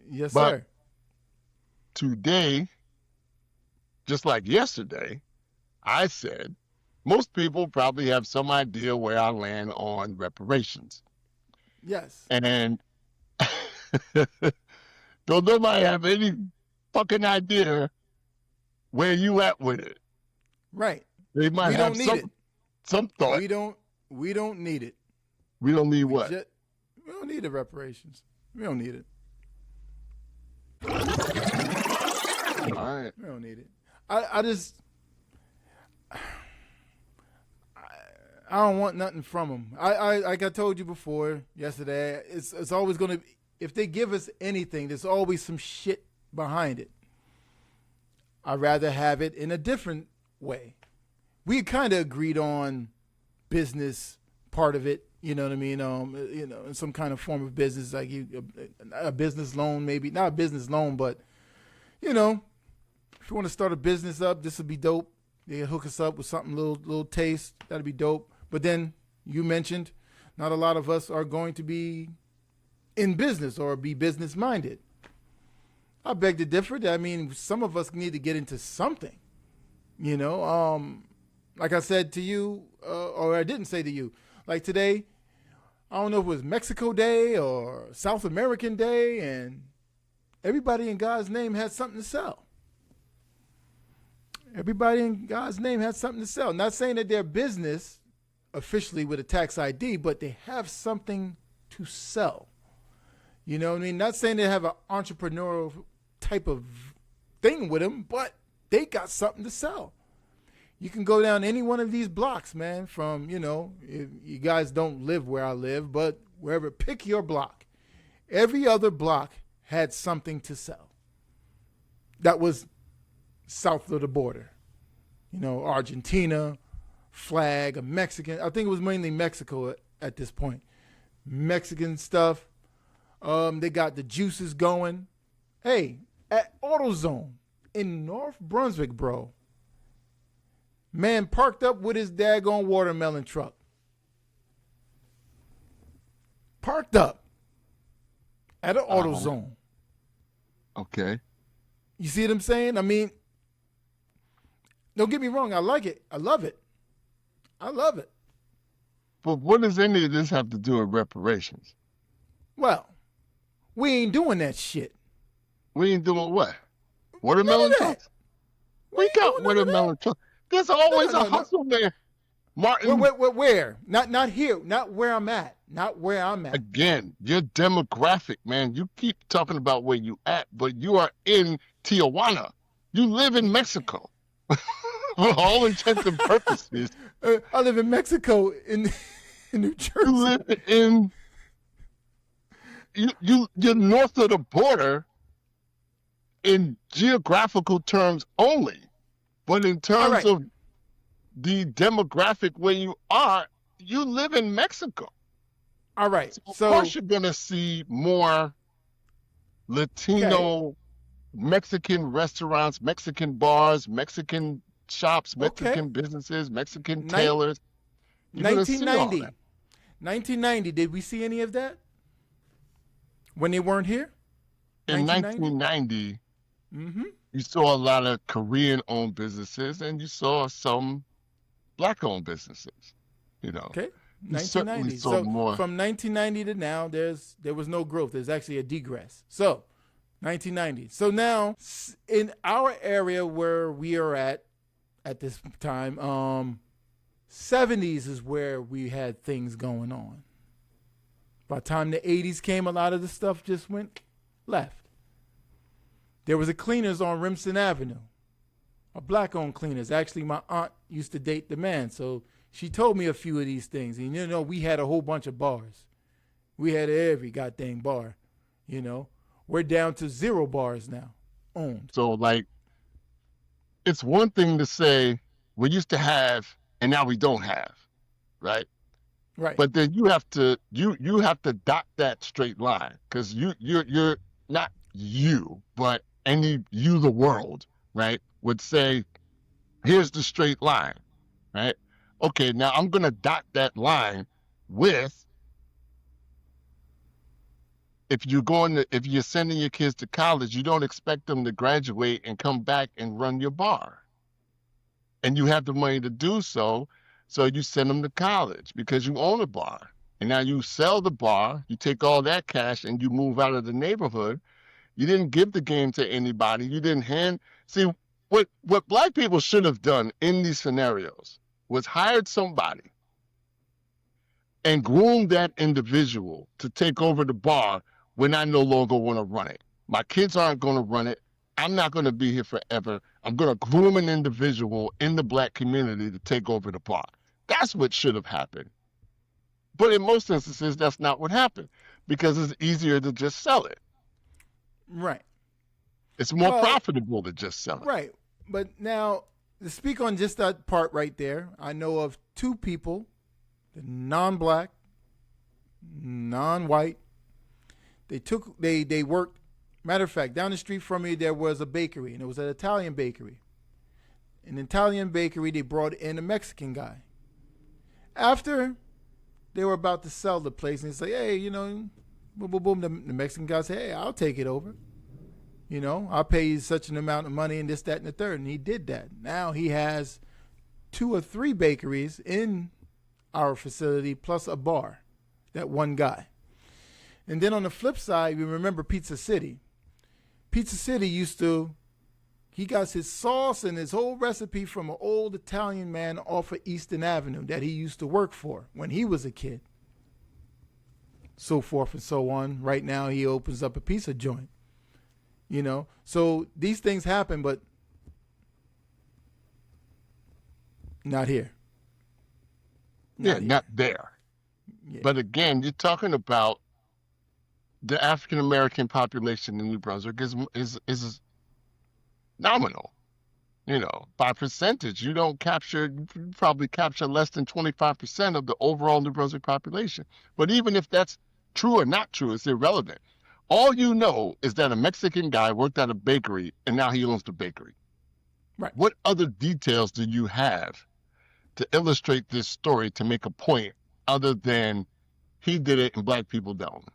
Yes, But sir. today, just like yesterday, I said most people probably have some idea where I land on reparations. Yes. And don't nobody have any fucking idea where you at with it. Right. They might We have don't need it. some thought. We don't. We don't need it. We don't need We what? just. We don't need the reparations. We don't need it. All right. We don't need it. I just. I don't want nothing from them. Like I told you before yesterday. It's always gonna. If they give us anything, there's always some shit behind it. I'd rather have it in a different way. We kind of agreed on business part of it. You know what I mean? In some kind of form of business, like a business loan, maybe not a business loan, but you know, if you want to start a business up, this would be dope. They can hook us up with something little taste. That'd be dope. But then you mentioned not a lot of us are going to be in business or be business minded. I beg to differ. I mean, some of us need to get into something. You know, like I said to you, or I didn't say to you, like today, I don't know if it was Mexico Day or South American Day, and everybody in God's name had something to sell. Everybody in God's name had something to sell. Not saying that their business officially with a tax ID, but they have something to sell. You know what I mean? Not saying they have an entrepreneurial type of thing with them, but they got something to sell. You can go down any one of these blocks, man, from, if you guys don't live where I live, but wherever, pick your block. Every other block had something to sell. That was south of the border. Argentina, flag, a Mexican. I think it was mainly Mexico at this point. Mexican stuff. They got the juices going. Hey, at AutoZone in North Brunswick, bro. Man parked up with his daggone watermelon truck. Parked up at an AutoZone. Okay. You see what I'm saying? I mean, don't get me wrong. I like it. I love it. I love it. But what does any of this have to do with reparations? Well, we ain't doing that shit. We ain't doing what? None Watermelon of that. trucks? We We ain't got doing none of that. watermelon trucks. There's No, always no, a no, no. hustle there. Martin, Where? Not here. Not where I'm at. Not where I'm at. again, your demographic, man. You keep talking about where you at, but you are in Tijuana. You live in Mexico. For all intents and purposes. I live in Mexico in New You Jersey. live in you're north of the border in geographical terms only. But in All terms right. of the demographic where you are, you live in Mexico. All right. So of So, course you're gonna see more okay. Latino Mexican restaurants, Mexican bars, Mexican shops, Okay. Mexican businesses, Mexican Nin- tailors. You're gonna see all 1990. that. 1990. Did we see any of that when they weren't here? In 1990. 1990, Mm-hmm. you saw a lot of Korean-owned businesses, and you saw some Black-owned businesses. You know, Okay. you certainly 1990. saw So more. from 1990 to now, there was no growth. There's actually a degress. So 1990. So now in our area where we are at this time, 70s is where we had things going on. By the time the 80s came, a lot of the stuff just went left. There was a cleaners on Remsen Avenue, a black-owned cleaners. Actually, my aunt used to date the man, so she told me a few of these things. And we had a whole bunch of bars. We had every goddamn bar. We're down to 0 bars now, owned. So, like, it's one thing to say we used to have and now we don't have, right? Right. But then you have to dot that straight line because you're not you, but the world, right, would say, here's the straight line, right? Okay, now I'm gonna dot that line with if you're sending your kids to college, you don't expect them to graduate and come back and run your bar. And you have the money to do so, so you send them to college because you own a bar. And now you sell the bar, you take all that cash and you move out of the neighborhood. You didn't give the game to anybody. You didn't hand. See, what black people should have done in these scenarios was hired somebody and groomed that individual to take over the bar when I no longer want to run it. My kids aren't going to run it. I'm not going to be here forever. I'm going to groom an individual in the black community to take over the bar. That's what should have happened. But in most instances, that's not what happened because it's easier to just sell it. Right. It's more Well, profitable to just sell it. right. But now, to speak on just that part right there, I know of two people, non-black, non-white. They worked. Matter of fact, down the street from me there was a bakery, and it was an Italian bakery. An Italian bakery, they brought in a Mexican guy. After they were about to sell the place, and they say, hey, boom, boom, boom. The Mexican guy said, hey, I'll take it over. I'll pay you such an amount of money and this, that, and the third. And he did that. Now he has 2 or 3 bakeries in our facility plus a bar, that one guy. And then on the flip side, you remember Pizza City. Pizza City he got his sauce and his whole recipe from an old Italian man off of Eastern Avenue that he used to work for when he was a kid. So forth and so on. Right now he opens up a pizza joint. So these things happen, but not here. Not there. Yeah. But again, you're talking about the African American population in New Brunswick is nominal. By percentage, you probably capture less than 25% of the overall New Brunswick population. But even if that's true or not true, it's irrelevant. All you know is that a Mexican guy worked at a bakery and now he owns the bakery. Right. What other details do you have to illustrate this story to make a point other than he did it and black people don't?